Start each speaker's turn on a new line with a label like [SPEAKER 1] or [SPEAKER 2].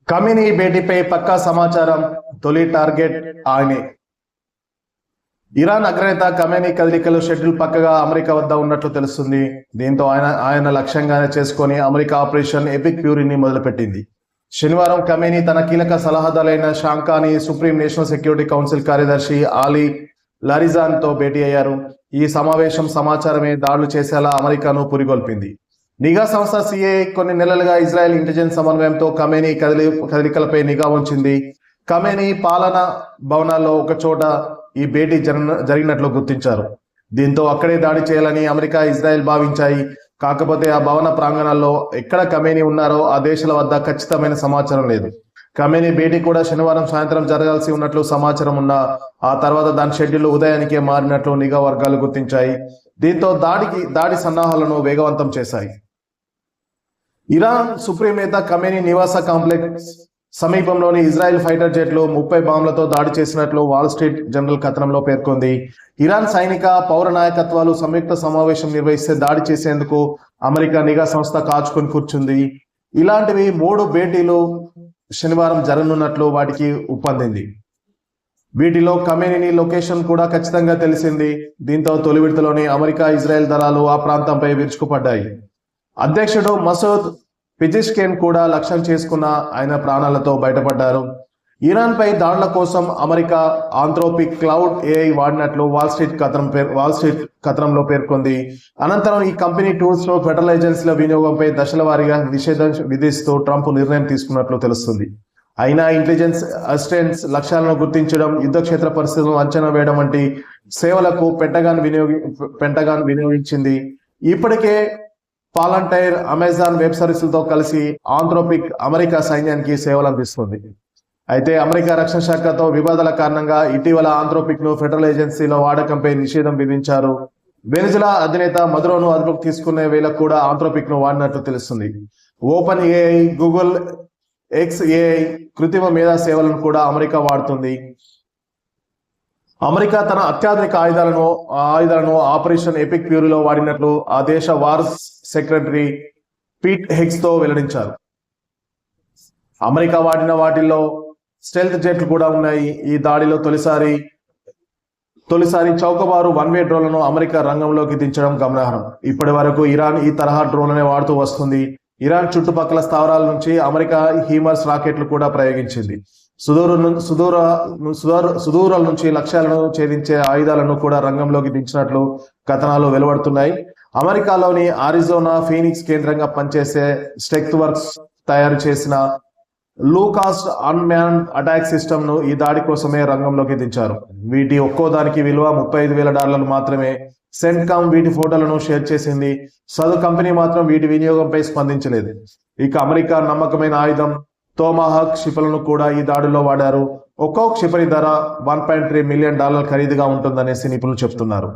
[SPEAKER 1] కమినీ భేటీపై పక్కా సమాచారం. తొలి టార్గెట్ ఆయనే. ఇరాన్ అగ్రనేత ఖమేనీ కదలికలు షెడ్యూల్ పక్కగా అమెరికా వద్ద ఉన్నట్లు తెలుస్తుంది. దీంతో ఆయన లక్ష్యంగానే చేసుకొని అమెరికా ఆపరేషన్ ఎపిక్ ఫ్యూరీని మొదలుపెట్టింది. శనివారం ఖమేనీ తన కీలక సలహాదారులైన షాంకాని, సుప్రీం నేషనల్ సెక్యూరిటీ కౌన్సిల్ కార్యదర్శి ఆలీ లారిజాన్తో భేటీ అయ్యారు. ఈ సమావేశం సమాచారమే దాడులు చేసేలా అమెరికాను పురిగొల్పింది. నిఘా సంస్థ సిఐఏ కొన్ని నెలలుగా ఇజ్రాయెల్ ఇంటెలిజెన్స్ సమన్వయంతో ఖమేనీ కదలికలపై నిఘా ఉంచింది. ఖమేనీ పాలనా భవనాల్లో ఒక చోట ఈ భేటీ జరిగినట్లు గుర్తించారు. దీంతో అక్కడే దాడి చేయాలని అమెరికా, ఇజ్రాయెల్ భావించాయి. కాకపోతే ఆ భవన ప్రాంగణాల్లో ఎక్కడ ఖమేనీ ఉన్నారో ఆ దేశాల వద్ద ఖచ్చితమైన సమాచారం లేదు. ఖమేనీ భేటీ కూడా శనివారం సాయంత్రం జరగాల్సి ఉన్నట్లు సమాచారం ఉన్నా ఆ తర్వాత దాని షెడ్యూల్ ఉదయానికే మారినట్లు నిఘా వర్గాలు గుర్తించాయి. దీంతో దాడి సన్నాహాలను వేగవంతం చేశాయి. ఇరాన్ సుప్రీం నేత ఖమేనీ నివాస కాంప్లెక్స్ సమీపంలోని ఇజ్రాయెల్ ఫైటర్ జెట్లు 30 బాంబులతో దాడి చేసినట్లు వాల్ స్ట్రీట్ జర్నల్ కథనంలో పేర్కొంది. ఇరాన్ సైనిక, పౌర నాయకత్వాలు సంయుక్త సమావేశం నిర్వహిస్తే దాడి చేసేందుకు అమెరికా నిఘా సంస్థ కాచుకొని కూర్చుంది. ఇలాంటివి 3 భేటీలు శనివారం జరగనున్నట్లు వాటికి ఒప్పందింది. వీటిలో ఖమేనీ లొకేషన్ కూడా ఖచ్చితంగా తెలిసింది. దీంతో తొలి విడతలోని అమెరికా, ఇజ్రాయెల్ దళాలు ఆ ప్రాంతంపై విరుచుకుపడ్డాయి. అధ్యక్షుడు మసూద్ పిజిష్కేన్ కూడా లక్ష్యం చేసుకున్న ఆయన ప్రాణాలతో బయటపడ్డారు. ఇరాన్ పై దాడుల కోసం అమెరికా ఆంథ్రోపిక్ క్లౌడ్ ఏఐ వాడినట్లు వాల్ స్ట్రీట్ కథనంలో పేర్కొంది. అనంతరం ఈ కంపెనీ టూల్స్ లో ఫెడరల్ ఏజెన్సీల వినియోగంపై దశల వారీగా నిషేధం విధిస్తూ ట్రంప్ నిర్ణయం తీసుకున్నట్లు తెలుస్తుంది. అయినా ఇంటెలిజెన్స్ అసిస్టెంట్స్ లక్ష్యాలను గుర్తించడం, యుద్ధక్షేత్ర పరిస్థితులను అంచనా వేయడం వంటి సేవలకు పెంటగాన్ వినియోగించింది. ఇప్పటికే పాలంటైర్, అమెజాన్ వెబ్ సర్వీసులతో కలిసి ఆంథ్రోపిక్ అమెరికా సైన్యానికి సేవలు అందిస్తుంది. అయితే అమెరికా రక్షణ శాఖతో వివాదాల కారణంగా ఇటీవల ఆంథ్రోపిక్ ను ఫెడరల్ ఏజెన్సీల వాడకంపై నిషేధం విధించారు. వెనిజులా అధినేత మదురోను అదుపులోకి తీసుకునే వేళ కూడా ఆంథ్రోపిక్ ను వాడినట్లు తెలుస్తుంది. Open AI, Google X AI కృత్రిమ మేధా సేవలను కూడా అమెరికా వాడుతుంది. అమెరికా తన అత్యాధునిక ఆయుధాలను ఆపరేషన్ ఎపిక్ ఫ్యూరీలో వాడినట్లు ఆ దేశ వార్ సెక్రటరీ పీట్ హెగ్స్ తో వెల్లడించారు. అమెరికా వాడిన వాటిల్లో స్టెల్త్ జెట్లు కూడా ఉన్నాయి. ఈ దాడిలో తొలిసారి చౌకబారు వన్వే డ్రోన్లను అమెరికా రంగంలోకి దించడం గమనార్హం. ఇప్పటి వరకు ఇరాన్ ఈ తరహా డ్రోన్లనే వాడుతూ వస్తుంది. ఇరాన్ చుట్టుపక్కల స్థావరాల నుంచి అమెరికా హీమర్స్ రాకెట్లు కూడా ప్రయోగించింది. సుదూరాల నుంచి లక్ష్యాలను ఛేదించే ఆయుధాలను కూడా రంగంలోకి దించినట్లు కథనాలు వెలువడుతున్నాయి. అమెరికాలోని ఆరిజోనా, ఫీనిక్స్ కేంద్రంగా పనిచేసే స్టెక్త్ వర్క్స్ తయారు చేసిన లూకాస్ట్ అన్మ్యాన్డ్ అటాక్ సిస్టమ్ ను ఈ దాడి కోసమే రంగంలోకి దించారు. వీటి ఒక్కోదానికి విలువ $35,000 మాత్రమే. సెంట్కామ్ వీటి ఫోటోలను షేర్ చేసింది. సదు కంపెనీ మాత్రం వీటి వినియోగంపై స్పందించలేదు. ఇక అమెరికా నమ్మకమైన ఆయుధం తోమాహాక్ క్షిపణులను కూడా ఈ దాడిలో వాడారు. ఒక్కో క్షిపణి ధర $1.3 మిలియన్ ఖరీదుగా ఉంటుందనేసి నిపుణులు చెప్తున్నారు.